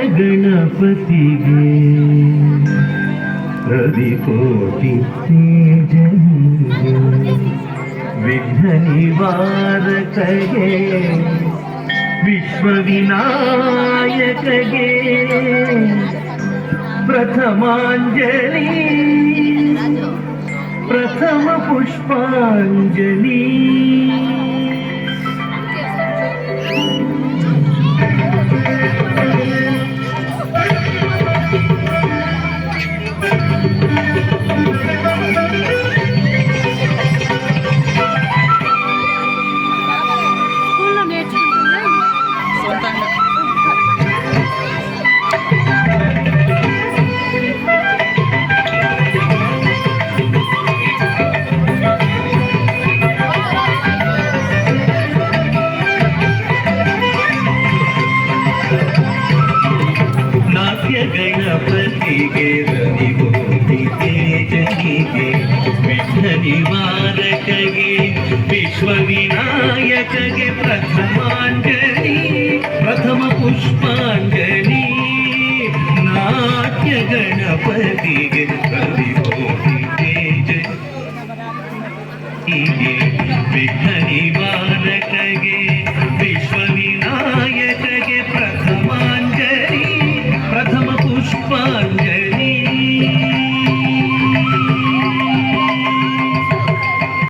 ಗಣಪತಿಗೆ ರವಿಕೋಟಿ ತೇಜನಿಗೆ ವಿಘ್ನ ನಿವಾರಕಗೆ ವಿಶ್ವವಿನಾಯಕಗೆ ಪ್ರಥಮಾಂಜಲಿ ಪ್ರಥಮ ಪುಷ್ಪಾಂಜಲಿ. ಗಣಪತಿಗೆ ರವಿಕೋಟಿ ತೇಜನಿಗೆ ವಿಘ್ನ ನಿವಾರಕಗೆ ವಿಶ್ವವಿನಾಯಕಗೆ ಪ್ರಥಮಾಂಜಲಿ ಪ್ರಥಮ ಪುಷ್ಪಾಂಜಲಿ. ನಾಟ್ಯ ಗಣಪತಿಗೆ